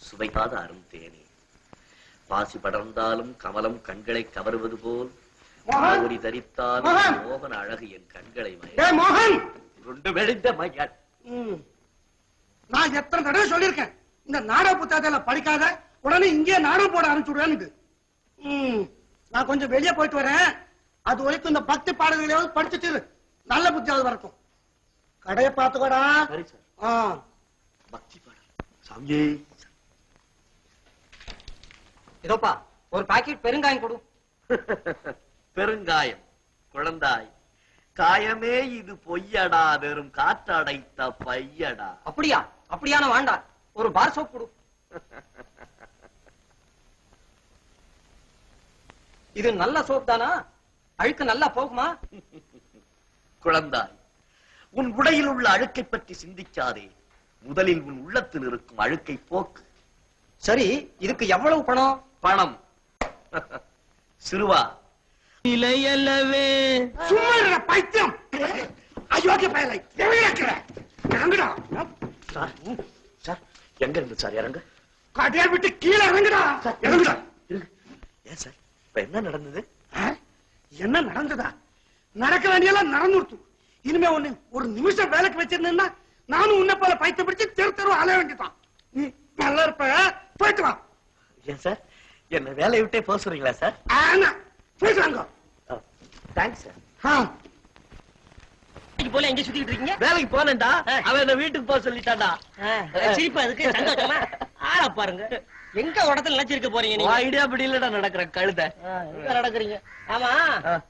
சுவைக்காத அருந்தேனே, பாசி படர்ந்தாலும் கமலம் கண்களை கவருவது போல் ஒளி தரித்தாலும் மோகன அழகு என் கண்களை குண்டு வெடிந்த மையாள். நான் எத்தனை தடவை சொல்லியிருக்கேன், இந்த நாடக புத்தகத்தை படிக்காத, உடனே இங்கே நாடகம் போட ஆரம்பிச்சுடுவேன்னு. நான் கொஞ்சம் வெளியே போயிட்டு வரேன். அது வரைக்கும் இந்த பக்தி பாடல்களையாவது படிச்சுட்டு நல்ல புத்தியாவது வரட்டும். கடையை பார்த்துக்கோடா. பக்தி பாடல் சாமியே. இதோப்பா ஒரு பாக்கெட் பெருங்காயம் கொடு. பெருங்காயம் குழந்தாய், காயமே இது பொய்யடா, வெறும் காற்றடைத்த பையடா. அப்படியா? அப்படியான வேண்டாம், ஒரு பார் சோப் கொடு. இது நல்ல சோப் தானா? அழுக்கு நல்லா போகுமா? குழந்தாய், உன் உடையில் உள்ள அழுக்கை பற்றி சிந்திக்காதே, முதலில் உன் உள்ளத்தில் இருக்கும் அழுக்கை போக்கு. சரி, இதுக்கு எவ்வளவு பணம்? பணம் சிறுவா இலையல்லவே. சும்மா பைத்தியம், அயோக்கிய பயலை. இறங்குடா. சார், எங்க இருந்து சார் இறங்க? கடையை விட்டு கீழே இறங்குடா. இறங்குடா. ஏன் சார், இப்ப என்ன நடந்தது? என்ன நடந்ததா? நடக்க வேண்டியெல்லாம் நடந்துருத்து. இனிமே ஒண்ணு ஒரு நிமிஷம் வேலைக்கு வச்சிருந்தேன்னா நானும் உன்னை போல பைத்தியம் பிடிச்சு தெரு தெரு அலைய வேண்டியதான். நீ நல்லா இருப்ப, போயிட்டு வா. ஏன் சார், என்ன வேலையை விட்டே போக சொல்றீங்களா சார்? போயிட்டு வாங்க. Thanks sir. போல எங்க சுத்திட்டு இருக்கீங்க? வேலைக்கு போனேன்டா, அவன் என்ன வீட்டுக்கு போக சொல்லிட்டான்டா. சிரிப்பா இருக்கு, சந்தோஷமா? ஆளா பாருங்க, எங்க இடத்துல நினைச்சிருக்க போறீங்க நீங்க? ஐடியா படி இல்லடா நடக்கிற கழுத. எங்க நடக்கிறீங்க? ஆமா,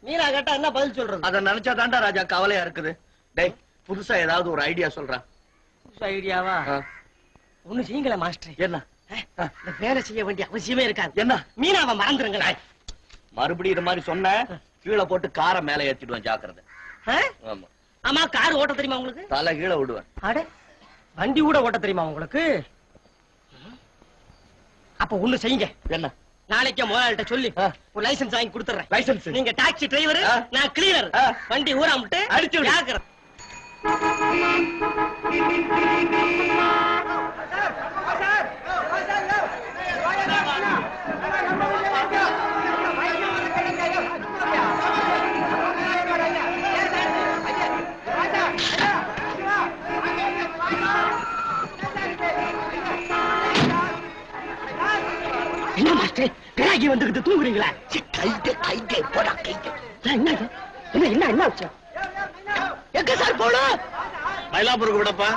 மீனா கேட்டா என்ன பதில் சொல்றது? அத நினைச்சா தாண்டா ராஜா கவலையா இருக்குது. டேய், புதுசா ஏதாவது ஒரு ஐடியா சொல்றான். புதுசா ஐடியாவா? ஒண்ணு செய்யுங்களே மாஸ்டர். என்ன? வேலை செய்ய வேண்டிய அவசியமே இருக்காது. என்ன? மீனாவை மறந்துருங்களா? மறுபடியும் இது மாதிரி சொன்ன கீழே போட்டு காரை மேல ஏத்திடுவேன், ஜாக்கிரதை. ஆமா ஆமா, கார் ஓட்ட தெரியுமா உங்களுக்கு? தலை கீழே விடுவேன். அட, வண்டி கூட ஓட்ட தெரியுமா உங்களுக்கு? அப்ப ஒண்ணு செய்யுங்க. என்ன? நாளைக்கே முதலாளிட்ட சொல்லி ஒரு லைசன்ஸ் வாங்கி கொடுத்துறேன். லைசன்ஸ்? நீங்க டாக்ஸி டிரைவர், நான் கிளீனர். வண்டி ஊரா விட்டு அடிச்சு ஜாக்கிரதை. என்ன மாஸ்டர், பிராகி வந்துகிட்டு தூங்குறீங்களா? கைட்டு கைட்டு போடா கைட்டு. என்ன என்ன என்ன ஆச்சு? எங்க சார் போடும்? மயிலாப்பூருக்கு விடப்பா.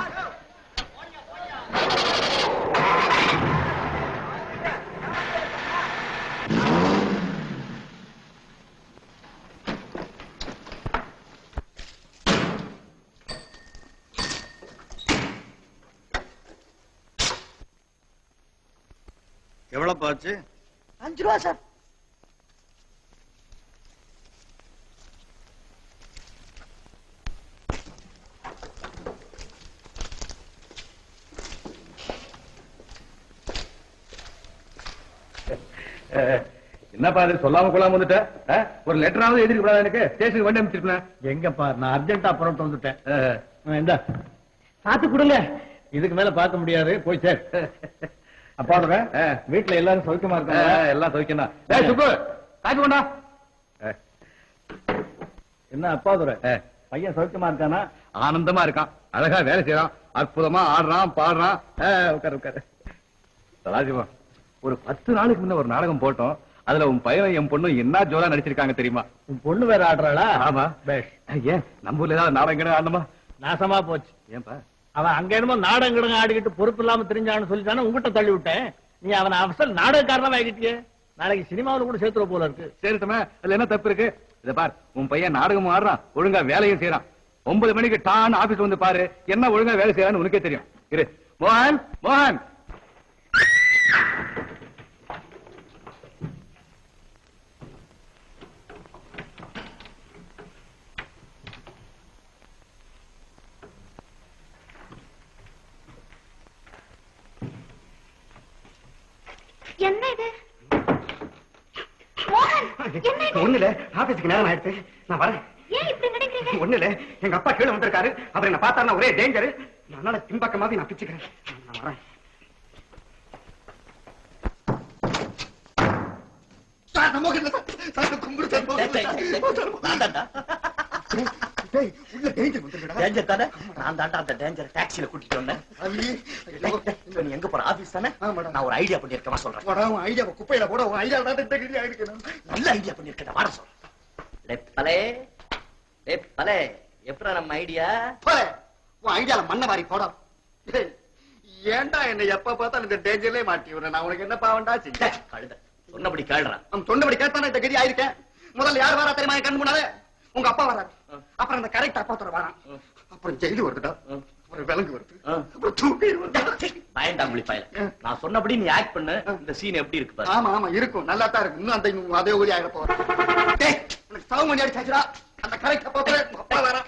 எவ்வளவு பாச்சு? 5 ரூபா சார். என்னப்பா அது சொல்லாம கொள்ளாம வந்துட்ட? ஒரு லெட்டராவது எழுதி கூடாது எனக்கு? ஸ்டேஷனுக்கு வண்டி அனுப்பிச்சிருப்பேன். எங்கப்பா, நான் அர்ஜென்டா புறப்பட்டு வந்துட்டேன். இந்த பாத்து கொடுங்க. இதுக்கு மேல பார்க்க முடியாது, போய் சார். அப்பா வீட்டுல எல்லாரும் சௌக்கியமா இருக்காங்க? எல்லாம் சௌக்கியம் தான். சுப்பு, காப்பி கொண்டா. என்ன அப்பாதுரை, பையன் சௌக்கியமா இருக்கானா? ஆனந்தமா இருக்கான், அழகா வேலை செய்யறான், அற்புதமா ஆடுறான் பாடுறான். உட்காரு உட்காரு. ராஜிமா, ஒரு 10 நாளுக்கு முன்ன ஒரு நாடகம் போட்டோம். அதுல உன் பையன் என் பொண்ணு என்ன ஜோரா நடிச்சிருக்காங்க தெரியுமா? உன் பொண்ணு வேற ஆடுறாளா? ஆமா. பேஷ். ஏன் நம்ம ஊர்ல ஏதாவது நாடகம் ஆடணுமா? நாசமா போச்சு. ஏன்பா? அவன் அங்க என்னமோ நாடகம் ஆடிக்கிட்டு பொறுப்பு இல்லாம தெரிஞ்சான்னு சொல்லிட்டானே, உங்ககிட்ட தள்ளி விட்டேன். நீ அவனை அவசர நாடகக்காரனா ஆகிட்டியே. நாளைக்கு சினிமாவில் கூட சேர்த்துற போல இருக்கு. சேர்த்துமே, அதுல என்ன தப்பு இருக்கு? இத பார், உன் பையன் நாடகமும் ஆடுறான், ஒழுங்கா வேலையும் செய்யறான். 9 மணிக்கு டான் ஆபீஸ் வந்து பாரு, என்ன ஒழுங்கா வேலை செய்யறான்னு உனக்கே தெரியும். இரு. மோகன், மோகன். என்ன இது? மோகன், என்ன இது? ஒண்ணுல ஆபீஸ்க்கு நேரம் ஆயிடுச்சு, நான் வரேன். ஏன் இப்படி நினைக்கிறீங்க? ஒண்ணுல எங்க அப்பா கீழே வந்திருக்காரு, அவர் என்ன பார்த்தாருன்னா ஒரே டேஞ்சர். அதனால பின்பக்கமாவது நான் பிச்சுக்கிறேன். நான் வரேன். சார் நம்ம இல்ல சார் கும்பிடு சார் நான் தான்டா. டேய் உள்ள டேஞ்சர் வந்துடா. டேஞ்சர் தானே? நான் தான்டா அந்த டேஞ்சர் டாக்ஸில கூட்டிட்டு வந்தேன். நீ எங்க போற? ஆபீஸ் தானே? நான் ஒரு ஐடியா பண்ணிருக்கேன் சொல்றேன். போடா உன் ஐடியா குப்பையில போட. உன் ஐடியா தான் டெக்னிக்கலி ஆயிருக்கு. நல்ல ஐடியா பண்ணிருக்கேன் வாட சொல்றேன். பலே எப்படா நம்ம ஐடியா? உன் ஐடியால மண்ண வாரி போட. ஏன்டா என்ன எப்ப பார்த்தாலும் இந்த டேஞ்சர்லயே மாட்டி விடுற? நான் உனக்கு என்ன பாவண்டா செஞ்சேன்? கழுத சொன்னபடி கேள்றான். அவன் சொன்னபடி கேட்டானே இந்த கதி ஆயிருக்கேன். முதல்ல யார் வரா தெரியுமா? கண் முன்னாலே உங்க அப்பா வராரு. அப்புறம் அந்த கரெக்ட் அப்பா தோற வரான். அப்புறம் ஜெயிலு வருதுடா. அப்புறம் விலங்கு வருது. அப்புறம் தூக்கி வருது. பயந்தாங்குழி பயல. நான் சொன்னபடி நீ ஆக்ட் பண்ணு. இந்த சீன் எப்படி இருக்கு பாரு. ஆமா ஆமா இருக்கும். நல்லா தான் இருக்கு. இன்னும் அந்த அதே ஊரி ஆயிட போறேன். டேய் உனக்கு சவு மணி அடிச்சாச்சுடா. அந்த கரெக்ட் அப்பா தோற அப்பா வரான்.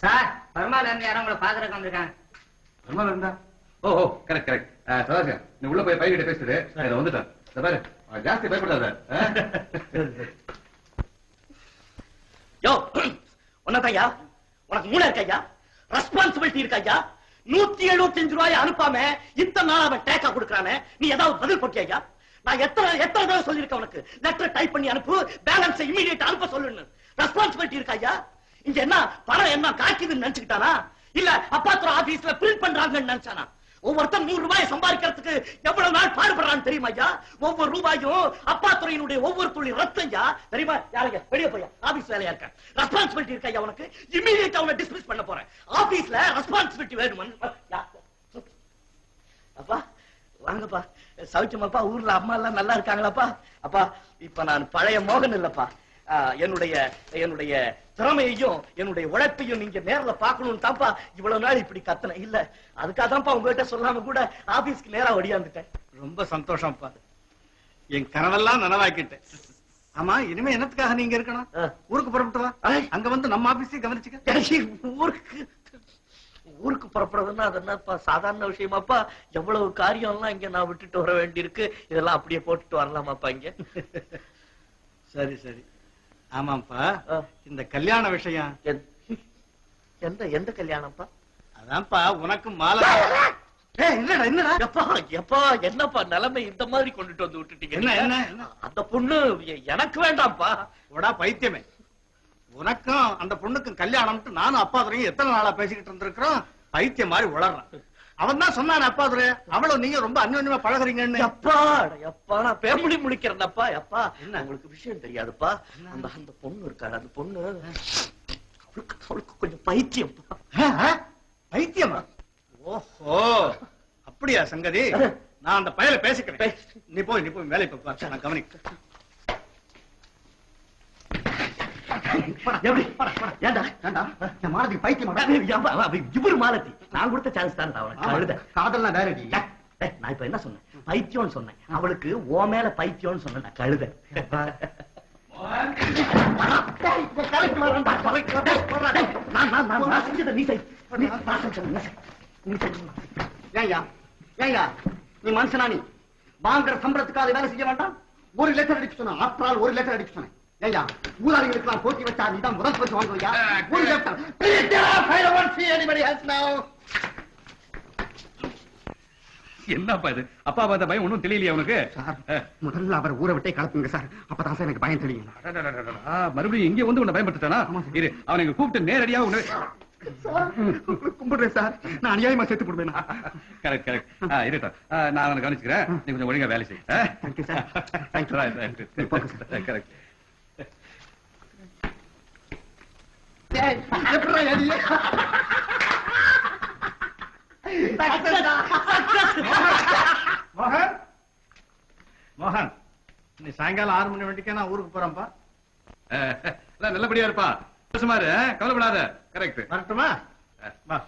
சார் பரமால இருந்து யாரும் உங்களை பாக்குறதுக்கு வந்திருக்காங்க. இருந்தா ஓ கரெக்ட் கரெக்ட். சதாசிவம் நீ உள்ள போய் பையன்கிட்ட பேசிட்டு இதை வந்துட்டேன். பாரு ஜாஸ்தி பயப்படாத. யோ உன்னதையா உனக்கு மூளை இருக்கையா? ரெஸ்பான்சிபிலிட்டி இருக்கையா? 175 ரூபாய் அனுப்பாம இத்தனை நாள் அவன் டேக்கா கொடுக்கறானே, நீ ஏதாவது பதில் போட்டியா? நான் எத்தனை தடவை சொல்லிருக்கேன் உனக்கு லெட்டர் டைப் பண்ணி அனுப்பு, பேலன்ஸ் இமிடியேட் அனுப்ப சொல்லுன்னு. ரெஸ்பான்சிபிலிட்டி இருக்கையா? இங்க என்ன பணம் என்ன காய்க்குதுன்னு நினைச்சுக்கிட்டானா? இல்ல அப்பாத்துற ஆபீஸ்ல பிரிண்ட் பண்றாங்கன்னு நினைச்சானா? ஒவ்வொருத்தன் 100 ரூபாய் சம்பாதிக்கிறதுக்கு எவ்வளவு நாள் பாடுபடுறான்னு தெரியுமா ஐயா? ஒவ்வொரு ரூபாயும் அப்பாத்துறையினுடைய ஒவ்வொரு துளி ரத்தம் ஐயா. தெரியுமா? யாரையா வெளியே போய் ஆபீஸ் வேலையா இருக்க. ரெஸ்பான்சிபிலிட்டி இருக்கா உனக்கு? இமிடியேட்டா அவனை டிஸ்மிஸ் பண்ண போறேன். ஆபீஸ்ல ரெஸ்பான்சிபிலிட்டி வேணும்னு. அப்பா வாங்கப்பா. சௌக்கியமாப்பா? ஊர்ல அம்மா எல்லாம் நல்லா இருக்காங்களாப்பா? அப்பா இப்ப நான் பழைய மோகன் இல்லப்பா. என்னுடைய திறமையையும் என்னுடைய உழைப்பையும் நீங்க நேர்ல பாக்கணும் தான்ப்பா இவ்வளவு நாள் இப்படி கத்தன. இல்ல அதுக்காக தான்ப்பா உங்ககிட்ட சொல்லாம கூட ஆபீஸ்க்கு நேரா ஒடியாந்துட்டேன். ரொம்ப சந்தோஷம்ப்பா. என் கனவெல்லாம் நனவாக்கிட்டேன். ஆமா இனிமே என்னத்துக்காக நீங்க இருக்கணும்? ஊருக்கு புறப்பட்டு வா. அங்க வந்து நம்ம ஆபீஸையும் கவனிச்சுக்க. ஊருக்கு புறப்படுறதுன்னா அது என்னப்பா சாதாரண விஷயமாப்பா? எவ்வளவு காரியம் எல்லாம் இங்க நான் விட்டுட்டு வர வேண்டியிருக்கு. இதெல்லாம் அப்படியே போட்டுட்டு வரலாமாப்பா இங்க? சரி சரி. ஆமாப்பா இந்த கல்யாண விஷயம். எந்த கல்யாணம்ப்பா? அதான்ப்பா உனக்கு மாலை. என்னடா என்னடா எப்பா என்னப்பா நிலைமை இந்த மாதிரி கொண்டுட்டு வந்து விட்டுட்டீங்க? என்ன அந்த பொண்ணு எனக்கு வேண்டாம்ப்பா. உடா பைத்தியமே. உனக்கும் அந்த பொண்ணுக்கும் கல்யாணம்ட்டு நானும் அப்பா துறையும் எத்தனை நாளா பேசிக்கிட்டு இருந்திருக்கிறோம். பைத்தியம் மாதிரி உளறான். அவன் தான் சொன்னான் அப்பா துறை அவளும் நீங்க ரொம்ப அந்யோன்யமா பழகுறீங்கன்னு. எப்பா நான் பேமுடி முடிக்கிறேன்ப்பா. எப்பா உங்களுக்கு விஷயம் தெரியாதுப்பா. அந்த பொண்ணு இருக்காரு. அந்த பொண்ணு அவளுக்கு கொஞ்சம் பைத்தியம். பைத்தியமா? ஓஹோ அப்படியா சங்கதி? நான் அந்த பயல பேசிக்கிறேன். நீ போய் வேலை பார்ப்பா. நான் கவனிக்கிறேன். இவரு மாலத்தி நான் கொடுத்த சான்ஸ் தான். காதல்னா டைரக்ட். நான் இப்ப என்ன சொன்னேன்? பைத்தியம்னு சொன்னேன். அவளுக்கு ஓ மேல பைத்தியம்னு சொன்னேன். நான் கழுத. நீ மனுஷனா? நீ வாங்குற சம்பளத்துக்காக வேலை செய்ய வேண்டாம். ஒரு லெட்டர் அடிக்க சொன்ன. ஆற்றால் ஒரு லெட்டர் அடிக்க சொன்னேன். ஏய்யா ஊராளிகளுக்கு போட்டி வச்சா நீதான் முதல் பரிசு வாங்குவியா? ஒரு லெட்டர். என்னப்பா இது? அப்பா பார்த்த பயம் ஒன்னும் தெரியலையா உனக்கு? முதல்ல அவர் ஊரை விட்டே கலப்புங்க சார். அப்பதான் சார் எனக்கு பயம் தெரியும். மறுபடியும் இங்க வந்து உன்னை பயன்படுத்தானா? இரு அவனை இங்க கூப்பிட்டு நேரடியா உன்னை கும்பிடுறேன் சார். நான் அநியாயமா சேர்த்து கொடுப்பேன். Correct correct. இருட்டா நான் அவனை கவனிச்சுக்கிறேன். நீ கொஞ்சம் ஒழுங்கா வேலை செய். Thank you sir. தேங்க்யூ. கரெக்ட். மோகன் மோகன் நீ சாயங்காலம் 6 மணி வண்டிக்கா நான் ஊருக்கு போறேன்ப்பா. நல்லபடியா இருப்பா. சுமாரு கவலைப்படாத. கரெக்ட். வரட்டுமா? வா.